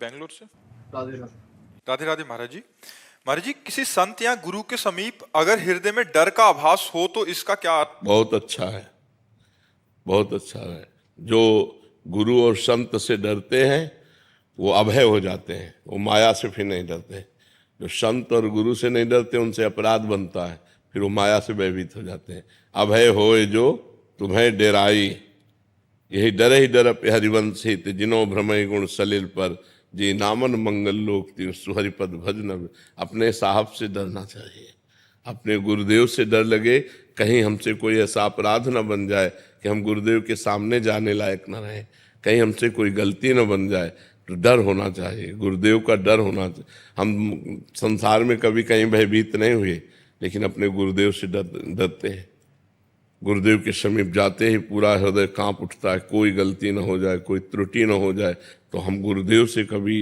बेंगलोर से। राधे राधे। राधे राधे महाराज जी। महाराज जी, किसी संत या गुरु के समीप अगर हृदय में डर का आभास हो तो इसका क्या अर्थ? बहुत अच्छा है, बहुत अच्छा है। जो गुरु और संत से डरते हैं वो अभय हो जाते हैं, वो माया से फिर नहीं डरते। जो संत और गुरु से नहीं डरते उनसे अपराध बनता है, फिर वो माया से भयभीत हो जाते हैं। अभय होए जो तुम्हें डेराई, यही डर ही डर पे हरिवंशी जिनो भ्रमय गुण सलिल पर, जी नामन मंगल लोक सुहरिपद भजन। अपने साहब से डरना चाहिए, अपने गुरुदेव से डर लगे, कहीं हमसे कोई ऐसा अपराध न बन जाए कि हम गुरुदेव के सामने जाने लायक न रहे, कहीं हमसे कोई गलती न बन जाए, तो डर होना चाहिए, गुरुदेव का डर होना चाहिए। हम संसार में कभी कहीं भयभीत नहीं हुए, लेकिन अपने गुरुदेव से डरते हैं। गुरुदेव के समीप जाते ही पूरा हृदय कांप उठता है, कोई गलती न हो जाए, कोई त्रुटि न हो जाए, तो हम गुरुदेव से कभी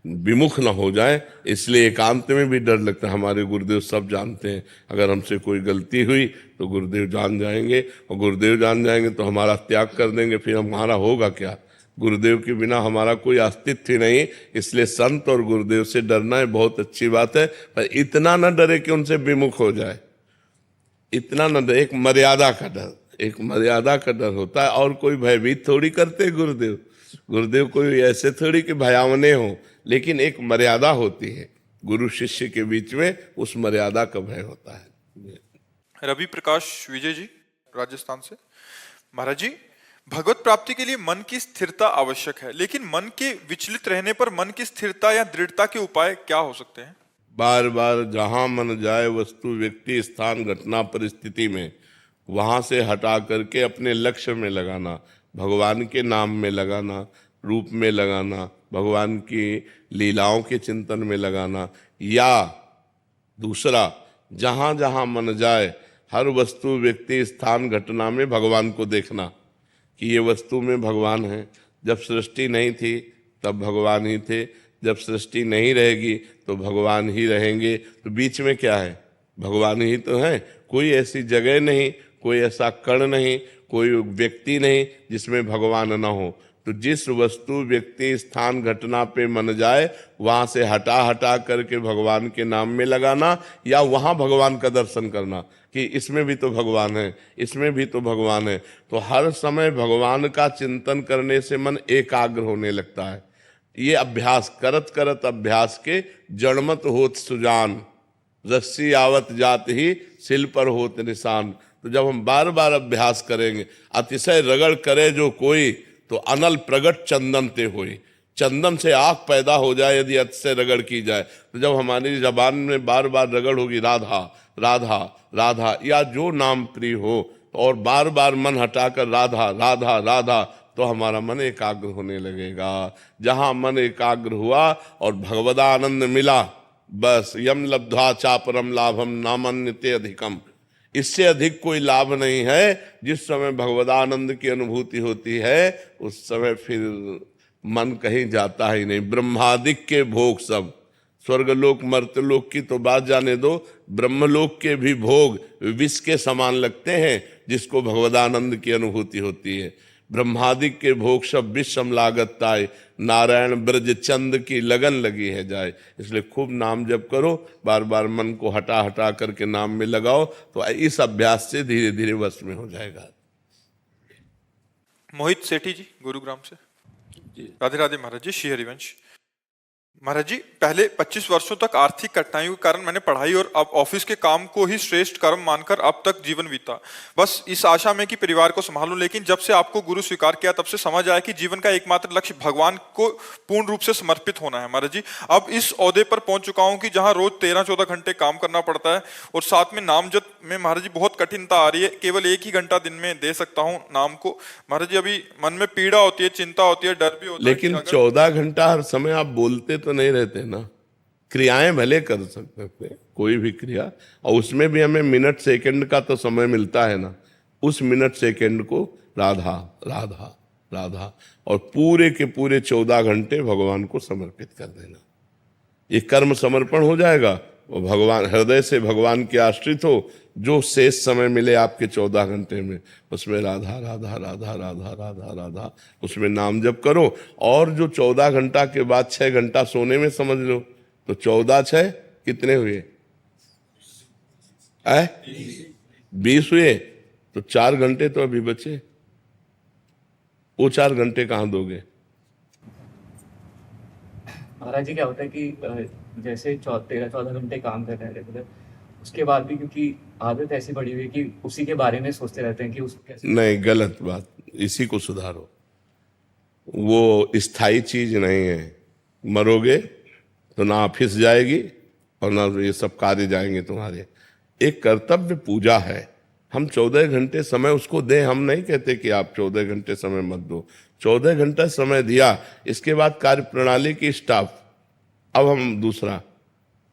विमुख न हो जाए। इसलिए एकांत में भी डर लगता है। हमारे गुरुदेव सब जानते हैं, अगर हमसे कोई गलती हुई तो गुरुदेव जान जाएंगे, और गुरुदेव जान जाएंगे तो हमारा त्याग कर देंगे, फिर हमारा होगा क्या? गुरुदेव के बिना हमारा कोई अस्तित्व ही नहीं। इसलिए संत और गुरुदेव से डरना है, बहुत अच्छी बात है, पर इतना न डरे कि उनसे विमुख हो जाए, इतना न डरे। एक मर्यादा का डर, एक मर्यादा का डर होता है। और कोई भयभीत थोड़ी करते गुरुदेव, गुरुदेव कोई ऐसे थोड़ी कि भयावने हो, लेकिन एक मर्यादा होती है गुरु शिष्य के बीच में, उस मर्यादा का भय होता है। रवि प्रकाश विजय जी, राजस्थान से। महाराज जी, भगवत प्राप्ति के लिए मन की स्थिरता आवश्यक है, लेकिन मन के विचलित रहने पर मन की स्थिरता या दृढ़ता के उपाय क्या हो सकते हैं? बार बार जहां मन जाए वस्तु व्यक्ति स्थान घटना परिस्थिति में, वहां से हटा करके अपने लक्ष्य में लगाना, भगवान के नाम में लगाना, रूप में लगाना, भगवान की लीलाओं के चिंतन में लगाना। या दूसरा, जहां जहां मन जाए हर वस्तु व्यक्ति स्थान घटना में भगवान को देखना कि ये वस्तु में भगवान है। जब सृष्टि नहीं थी तब भगवान ही थे, जब सृष्टि नहीं रहेगी तो भगवान ही रहेंगे, तो बीच में क्या है? भगवान ही तो है। कोई ऐसी जगह नहीं, कोई ऐसा कण नहीं, कोई व्यक्ति नहीं जिसमें भगवान न हो। तो जिस वस्तु व्यक्ति स्थान घटना पे मन जाए वहां से हटा हटा करके भगवान के नाम में लगाना, या वहां भगवान का दर्शन करना कि इसमें भी तो भगवान है, इसमें भी तो भगवान है। तो हर समय भगवान का चिंतन करने से मन एकाग्र होने लगता है। ये अभ्यास करत करत अभ्यास के जड़मत होत सुजान, रस्सी आवत जात ही सिल पर होत निशान। तो जब हम बार बार अभ्यास करेंगे, अतिशय रगड़ करे जो कोई, तो अनल प्रगट चंदन ते होई। चंदन से आग पैदा हो जाए यदि अतिशय रगड़ की जाए। तो जब हमारी जबान में बार बार रगड़ होगी राधा राधा राधा, या जो नाम प्रिय हो, और बार बार मन हटाकर राधा राधा राधा, तो हमारा मन एकाग्र होने लगेगा। जहां मन एकाग्र हुआ और भगवदानंद मिला, बस यम लब्ध्वा चापरम लाभम नामन्यते अधिकम। इससे अधिक कोई लाभ नहीं है। जिस समय भगवदानंद की अनुभूति होती है उस समय फिर मन कहीं जाता ही नहीं। ब्रह्मादिक के भोग सब, स्वर्गलोक मर्त्यलोक की तो बात जाने दो, ब्रह्मलोक के भी भोग विष के समान लगते हैं जिसको भगवदानंद की अनुभूति होती है। ब्रह्मादिक के भोग सब विषम लागत ताय, नारायण ब्रज चंद की लगन लगी है जाए। इसलिए खूब नाम जप करो, बार बार मन को हटा हटा करके नाम में लगाओ, तो इस अभ्यास से धीरे धीरे वश में हो जाएगा। मोहित सेठी जी, गुरुग्राम से। राधे राधे महाराज जी। श्री हरिवंश महाराज जी, पहले 25 वर्षों तक आर्थिक कठिनाइयों के कारण मैंने पढ़ाई और अब ऑफिस के काम को ही श्रेष्ठ कर्म मानकर अब तक जीवन बीता, बस इस आशा में कि परिवार को संभालूं। लेकिन जब से आपको गुरु स्वीकार किया तब से समझ आया कि जीवन का एकमात्र लक्ष्य भगवान को पूर्ण रूप से समर्पित होना है। महाराज जी, अब इस ओहदे पर पहुंच चुका हूं कि जहां रोज 13-14 घंटे काम करना पड़ता है और साथ में नाम जप में महाराज जी बहुत कठिनता आ रही है। केवल 1 ही घंटा दिन में दे सकता हूँ नाम को। महाराज जी, अभी मन में पीड़ा होती है, चिंता होती है, डर भी होता है। लेकिन 14 घंटा हर समय आप बोलते तो नहीं रहते ना, क्रियाएं भले कर सकते थे, कोई भी क्रिया, और उसमें भी हमें मिनट सेकंड का तो समय मिलता है ना। उस मिनट सेकंड को राधा राधा राधा, और पूरे के पूरे 14 घंटे भगवान को समर्पित कर देना। ये कर्म समर्पण हो जाएगा, और भगवान हृदय से भगवान के आश्रित हो, जो शेष समय मिले आपके 14 घंटे में, उसमें राधा राधा राधा राधा राधा राधा उसमें नाम जप करो। और जो 14 घंटा के बाद 6 घंटा सोने में समझ लो, तो 14 6 कितने हुए? 20 हुए। तो 4 घंटे तो अभी बचे, वो 4 घंटे कहाँ दोगे? महाराज जी क्या होता है कि जैसे 13-14 घंटे काम कर रहे हैं रेगुलर, उसके बाद भी क्योंकि आदत ऐसी पड़ी हुई है कि उसी के बारे में सोचते रहते हैं कि उसको कैसे। नहीं, गलत बात, इसी को सुधारो। वो स्थायी चीज नहीं है। मरोगे तो ना ऑफिस जाएगी और ना ये सब कार्य जाएंगे तुम्हारे। एक कर्तव्य पूजा है, हम 14 घंटे समय उसको दें। हम नहीं कहते कि आप 14 घंटे समय मत दो, 14 घंटा समय दिया, इसके बाद कार्य प्रणाली की स्टाफ। अब हम दूसरा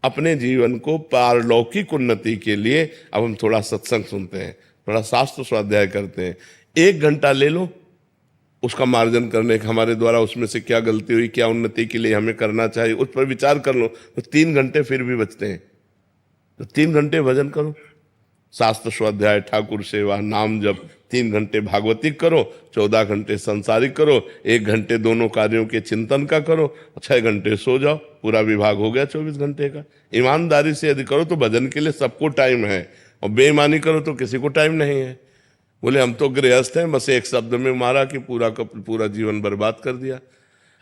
अपने जीवन को पारलौकिक उन्नति के लिए अब हम थोड़ा सत्संग सुनते हैं, थोड़ा शास्त्र स्वाध्याय करते हैं। 1 घंटा ले लो उसका मार्जन करने का, हमारे द्वारा उसमें से क्या गलती हुई, क्या उन्नति के लिए हमें करना चाहिए, उस पर विचार कर लो। तो 3 घंटे फिर भी बचते हैं, तो 3 घंटे भजन करो, शास्त्र स्वाध्याय, ठाकुर सेवा, नाम जप। 3 घंटे भागवतिक करो, 14 घंटे संसारिक करो, 1 घंटे दोनों कार्यों के चिंतन का करो, 6 घंटे सो जाओ। पूरा विभाग हो गया 24 घंटे का। ईमानदारी से यदि करो तो भजन के लिए सबको टाइम है, और बेईमानी करो तो किसी को टाइम नहीं है। बोले हम तो गृहस्थ हैं, बस एक शब्द में मारा कि पूरा का पूरा जीवन बर्बाद कर दिया।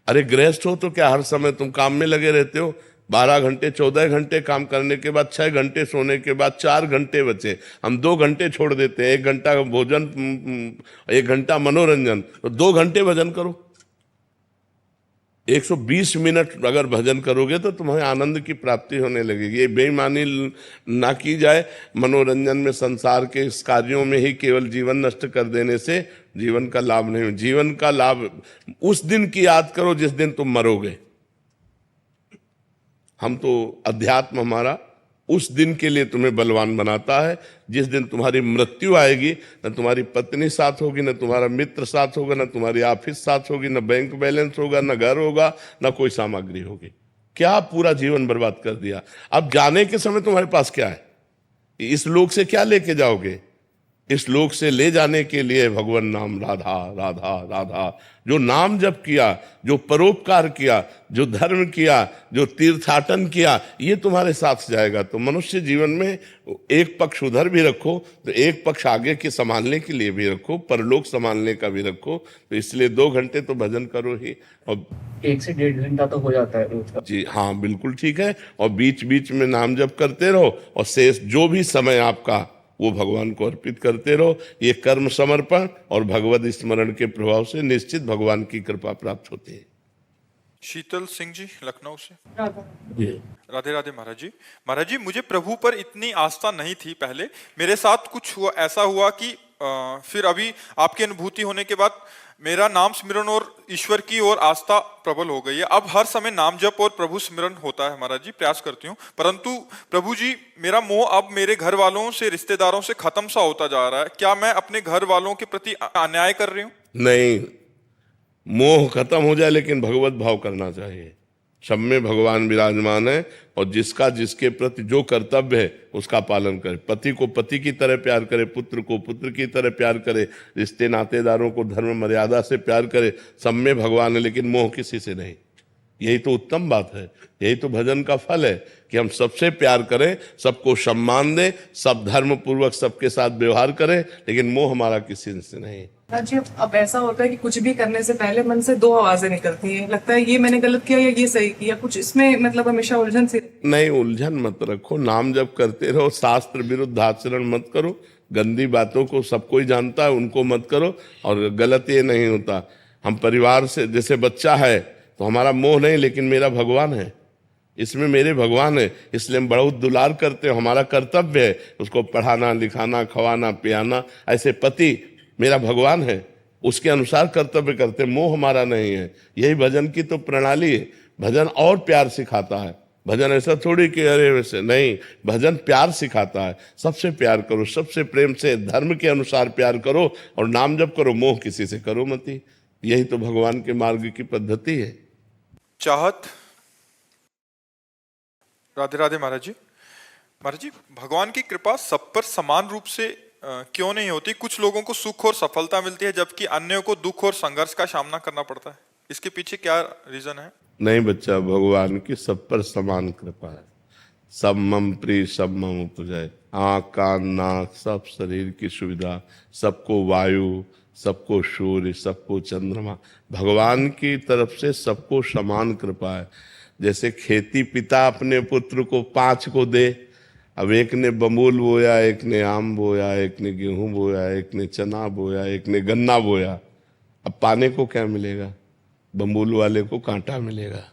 अरे गृहस्थ हो तो क्या हर समय तुम काम में लगे रहते हो? 12 घंटे 14 घंटे काम करने के बाद 6 घंटे सोने के बाद 4 घंटे बचे, हम 2 घंटे छोड़ देते हैं। 1 घंटा भोजन, 1 घंटा मनोरंजन, तो 2 घंटे भजन करो। 120 मिनट अगर भजन करोगे तो तुम्हें आनंद की प्राप्ति होने लगेगी। ये बेईमानी ना की जाए, मनोरंजन में, संसार के इस कार्यों में ही केवल जीवन नष्ट कर देने से जीवन का लाभ नहीं। जीवन का लाभ उस दिन की याद करो जिस दिन तुम मरोगे। हम तो अध्यात्म हमारा उस दिन के लिए तुम्हें बलवान बनाता है जिस दिन तुम्हारी मृत्यु आएगी। न तुम्हारी पत्नी साथ होगी, न तुम्हारा मित्र साथ होगा, न तुम्हारी ऑफिस साथ होगी, न बैंक बैलेंस होगा, न घर होगा, न कोई सामग्री होगी। क्या पूरा जीवन बर्बाद कर दिया। अब जाने के समय तुम्हारे पास क्या है? इस लोक से क्या लेके जाओगे? इस लोक से ले जाने के लिए भगवान नाम, राधा राधा राधा। जो नाम जप किया, जो परोपकार किया, जो धर्म किया, जो तीर्थाटन किया, ये तुम्हारे साथ जाएगा। तो मनुष्य जीवन में एक पक्ष उधर भी रखो, तो एक पक्ष आगे के संभालने के लिए भी रखो, परलोक संभालने का भी रखो। तो इसलिए 2 घंटे तो भजन करो ही। और 1 से 1.5 घंटा तो हो जाता है रोज का। जी हाँ, बिल्कुल ठीक है। और बीच बीच में नाम जप करते रहो, और शेष जो भी समय आपका वो भगवान को अर्पित करते रहो। ये कर्म समर्पण और भगवत स्मरण के प्रभाव से निश्चित भगवान की कृपा प्राप्त होती है। शीतल सिंह जी लखनऊ से। जी राधे राधे महाराज जी। महाराज जी, मुझे प्रभु पर इतनी आस्था नहीं थी पहले। मेरे साथ कुछ हुआ, ऐसा हुआ कि फिर अभी आपकी अनुभूति होने के बाद मेरा नाम स्मरण और ईश्वर की ओर आस्था प्रबल हो गई है। अब हर समय नाम जप और प्रभु स्मरण होता है महाराज जी, प्रयास करती हूँ। परंतु प्रभु जी, मेरा मोह अब मेरे घर वालों से, रिश्तेदारों से खत्म सा होता जा रहा है। क्या मैं अपने घर वालों के प्रति अन्याय कर रही हूँ? नहीं, मोह खत्म हो जाए लेकिन भगवत भाव करना चाहिए। सब में भगवान विराजमान है, और जिसका जिसके प्रति जो कर्तव्य है उसका पालन करे। पति को पति की तरह प्यार करे, पुत्र को पुत्र की तरह प्यार करे, रिश्ते नातेदारों को धर्म मर्यादा से प्यार करे। सब में भगवान है लेकिन मोह किसी से नहीं। यही तो उत्तम बात है, यही तो भजन का फल है कि हम सबसे प्यार करें, सबको सम्मान दें, सब धर्म पूर्वक सबके साथ व्यवहार करें, लेकिन मोह हमारा किसी से नहीं। जी, अब ऐसा होता है कि कुछ भी करने से पहले मन से 2 आवाजें निकलती हैं, लगता है ये मैंने गलत किया या ये सही किया। कुछ इसमें मतलब हमेशा उलझन सी। नहीं, उलझन मत रखो, नाम जप करते रहो, शास्त्र विरुद्ध आचरण मत करो। गंदी बातों को सब कोई जानता है, उनको मत करो। और गलत ये नहीं होता, हम परिवार से, जैसे बच्चा है तो हमारा मोह नहीं, लेकिन मेरा भगवान है, इसमें मेरे भगवान है, इसलिए हम बहुत दुलार करते हो। हमारा कर्तव्य है उसको पढ़ाना, लिखाना, खवाना, पियाना। ऐसे पति मेरा भगवान है, उसके अनुसार कर्तव्य करते, मोह हमारा नहीं है। यही भजन की तो प्रणाली है। भजन और प्यार सिखाता है। भजन ऐसा थोड़ी कि अरे वैसे नहीं, भजन प्यार सिखाता है। सबसे प्यार करो, सबसे प्रेम से धर्म के अनुसार प्यार करो, और नाम जप करो, मोह किसी से करो मती। यही तो भगवान के मार्ग की पद्धति है। चाहत। राधे राधे महाराज जी। महाराज जी, भगवान की कृपा सब पर समान रूप से क्यों नहीं होती? कुछ लोगों को सुख और सफलता मिलती है जबकि अन्यों को दुख और संघर्ष का सामना करना पड़ता है। इसके पीछे क्या रीजन है? नहीं बच्चा, भगवान की सब पर समान कृपा है। सब मम प्रिय सब मम उपजय। आँख कान नाक सब शरीर की सुविधा, सबको वायु, सबको सूर्य, सबको चंद्रमा, भगवान की तरफ से सबको समान कृपा है। जैसे खेती पिता अपने पुत्र को 5 को दे, अब एक ने बबूल बोया, एक ने आम बोया, एक ने गेहूं बोया, एक ने चना बोया, एक ने गन्ना बोया, अब पाने को क्या मिलेगा? बबूल वाले को कांटा मिलेगा,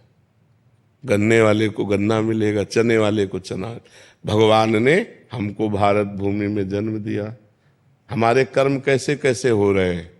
गन्ने वाले को गन्ना मिलेगा, चने वाले को चना। भगवान ने हमको भारत भूमि में जन्म दिया, हमारे कर्म कैसे कैसे हो रहे हैं